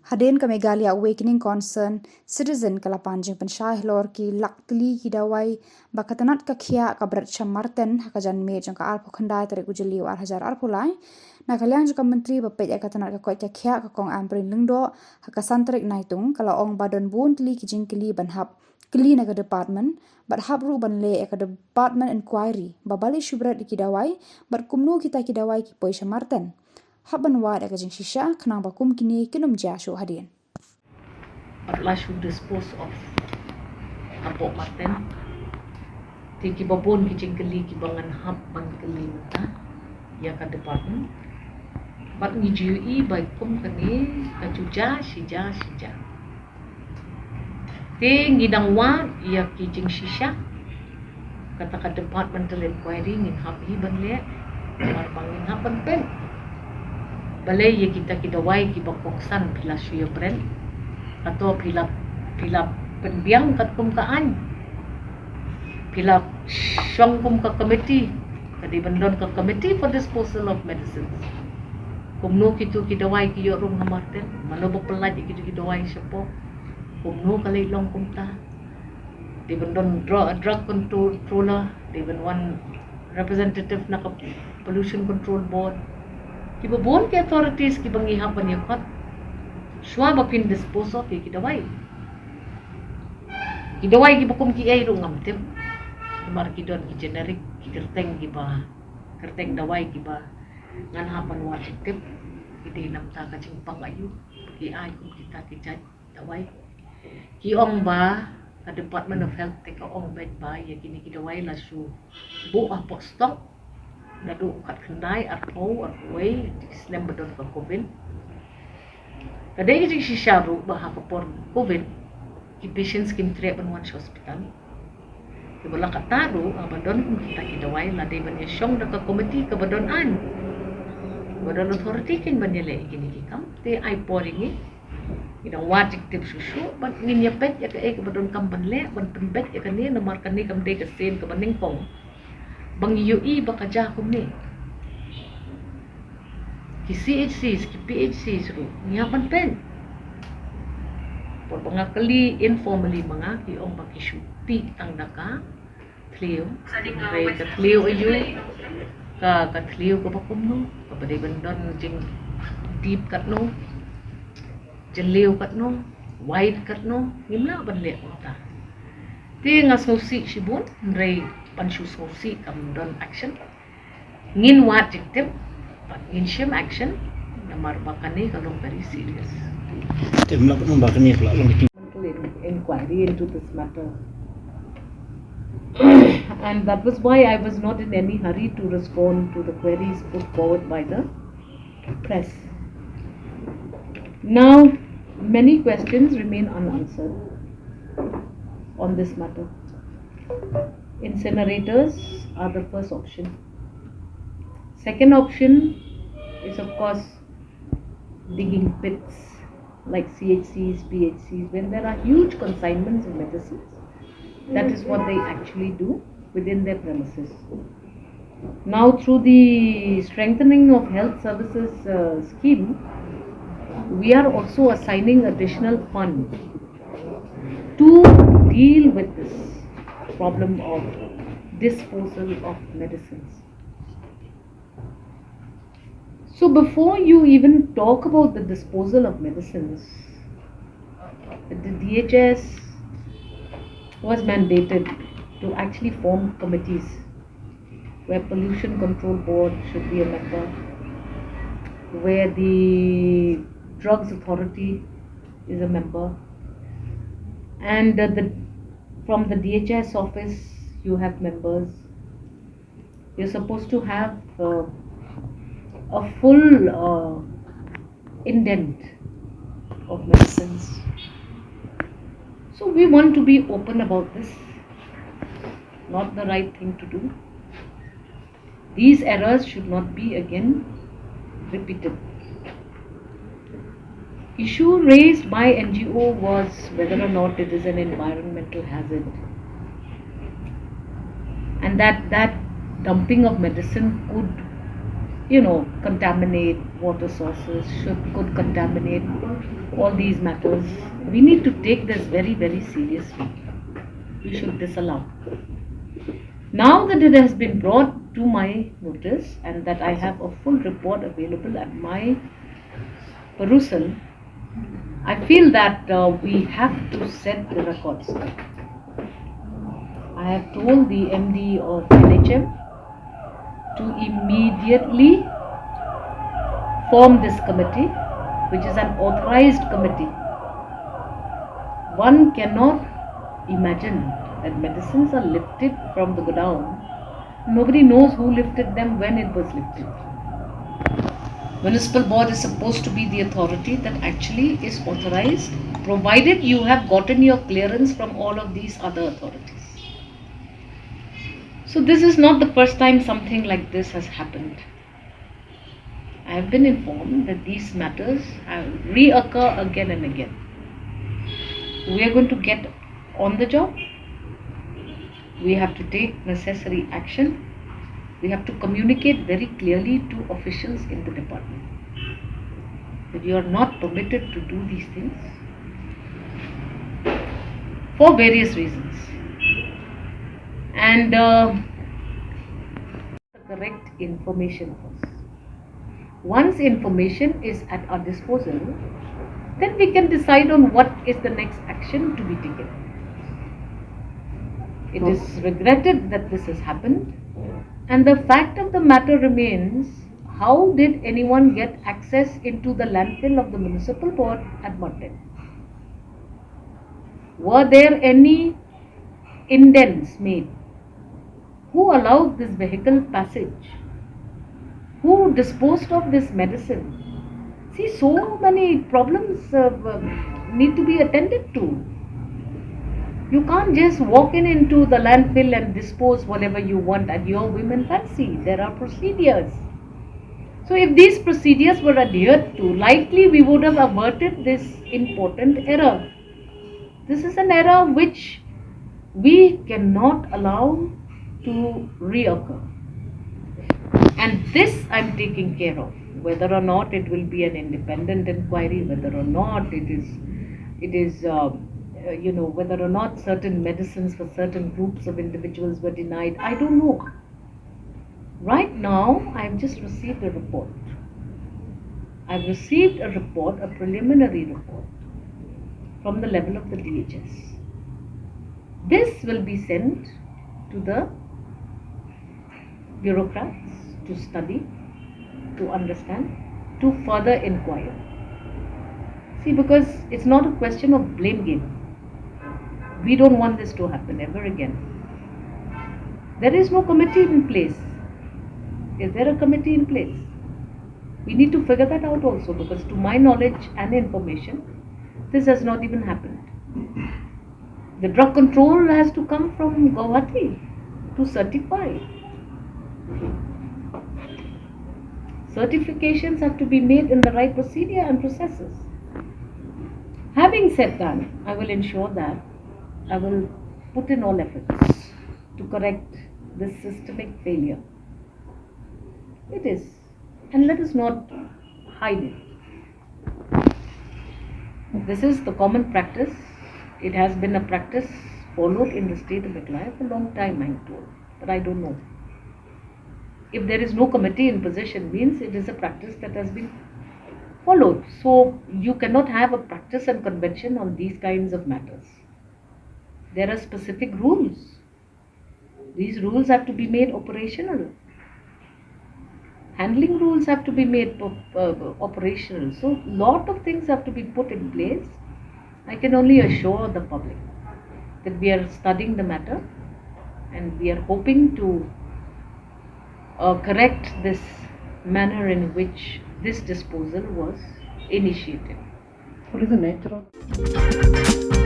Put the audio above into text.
Hadin ke Meghalaya Awakening Concern Citizen kala panjing pensyai Halor ki laktli ki Dawai bakatanat ka khia ka berat syam Marten hakajan me jang ka arpo khandai tarik ujeli war hajar arpo lai na kalian juga menteri bapet katanat ka koi ka khia ka kong Ampareen Lyngdoh hakasan tarik naitung kala ong badon bun tli ki jingkeli banhap keli na ka department bat hap ru ban le ka department inquiry babali syubrat ki Dawai bat kumnu kita ki Dawai ki poi syam Marten Haban wad aga jing shisha kenang bakum kini kinum jashu hadin. Atlah should dispose of Apok Marten. Tiki babon ki jingkeli ki bangan hap ban keli mata ya ka department. Bat ngi GUE by kum kani ka juja shija. Te ngidang wa ya ki jing shisha kata ka departmental inquiry ngin hap hi ban le mar bangin hap ban pen. Balai ya kita Dawai ki bakoksan pila suya brand atau pila penbiang kat kumkaan pila syong kum ka committee kadi bandon ka committee for disposal of medicines kumno kitu ki Dawai ki yorum Marten manobo pelaj ki Dawai syapo kumno kalai long kumta di bandon drug controller di ban one representative na ka pollution control board ki babon ke authorities ki bangihapan ya kot swa bapin dispose of ki Dawai ki bukum ki ay rungam tim mar ki don ki generic ki kerteng ki ba kerteng Dawai ki ba ngan hapan wa tip ki dinam ta ka jingpang ayu ki ay kum kita ki jaj Dawai ki ong ba ka Department of Health te ka ong bed ba ya kini ki Dawai la su bu apok stock nadu kat kendai arpo arway islam bedon ka covid kadai ki shisha ru ba ha por covid ki patients kim tre ban one hospital ki bala ka taru abandon kum kita ki Dawai la de ban yashong da ka committee ka badon an badon authority kin ban yele kini ki kam te ai poringi idang wajik tip susu ban ngin ya pet ya ka ek badon kam ban le ban pembet ya kan ni nomor kan ni kam de ka sen ka ban ningpong bang UI baka jakum ni ki CHCs ki PHCs ru nyapan pen por bangakali informally mga ki ong baki syuti ang daka tliyo re ka tliyo ayu ka tliyo ka bakum no kapade bandon jing deep kat no jeliw kat no wide kat no ngimla ban le ta ti nga sosi sibun re panshu sosi kam don action ngin wat jiktim but ngin shim action namar bakani kalau very serious temla no bakani kala long inquiry into this matter and that was why I was not in any hurry to respond to the queries put forward by the press. Now many questions remain unanswered on this matter. Incinerators are the first option. Second option is of course digging pits like CHCs, PHCs when there are huge consignments of medicines. That is what they actually do within their premises. Now through the strengthening of health services scheme, we are also assigning additional fund to deal with this problem of disposal of medicines. So before you even talk about the disposal of medicines, the DHS was mandated to actually form committees where pollution control board should be a member, where the drugs authority is a member, and from the DHS office you have members. You're supposed to have a full indent of medicines. So we want to be open about this. Not the right thing to do. These errors should not be again repeated. Issue raised by NGO was whether or not it is an environmental hazard, and that dumping of medicine could, contaminate water sources, could contaminate all these matters. We need to take this very, very seriously. We should disallow. Now that it has been brought to my notice and that I have a full report available at my perusal, I feel that we have to set the record straight. I have told the MD of NHM to immediately form this committee, which is an authorized committee. One cannot imagine that medicines are lifted from the godown. Nobody knows who lifted them, when it was lifted. Municipal board is supposed to be the authority that actually is authorized, provided you have gotten your clearance from all of these other authorities. So this is not the first time something like this has happened. I have been informed that these matters reoccur again and again. We are going to get on the job. We have to take necessary action. We have to communicate very clearly to officials in the department that you are not permitted to do these things for various reasons. And the correct information first. Once information is at our disposal, then we can decide on what is the next action to be taken. It is regretted that this has happened, and the fact of the matter remains, how did anyone get access into the landfill of the municipal board at Marten? Were there any indents made? Who allowed this vehicle passage? Who disposed of this medicine? See, so many problems need to be attended to. You can't just walk into the landfill and dispose whatever you want at your whim and fancy. There are procedures. So if these procedures were adhered to, likely we would have averted this important error. This is an error which we cannot allow to reoccur. And this I'm taking care of. Whether or not it will be an independent inquiry, whether or not it is whether or not certain medicines for certain groups of individuals were denied, I don't know. Right now, I've just received a report. I've received a report, a preliminary report, from the level of the DHS. This will be sent to the bureaucrats to study, to understand, to further inquire. See, because it's not a question of blame game. We don't want this to happen ever again. There is no committee in place. Is there a committee in place? We need to figure that out also, because to my knowledge and information, this has not even happened. The drug control has to come from Guwahati to certify. Certifications have to be made in the right procedure and processes. Having said that, I will ensure that I will put in all efforts to correct this systemic failure. It is, and let us not hide it. This is the common practice. It has been a practice followed in the state of Meghalaya for a long time, I'm told, but I don't know. If there is no committee in position, means it is a practice that has been followed. So you cannot have a practice and convention on these kinds of matters. There are specific rules. These rules have to be made operational. Handling rules have to be made operational. So lot of things have to be put in place. I can only assure the public that we are studying the matter and we are hoping to correct this manner in which this disposal was initiated. What is the nature of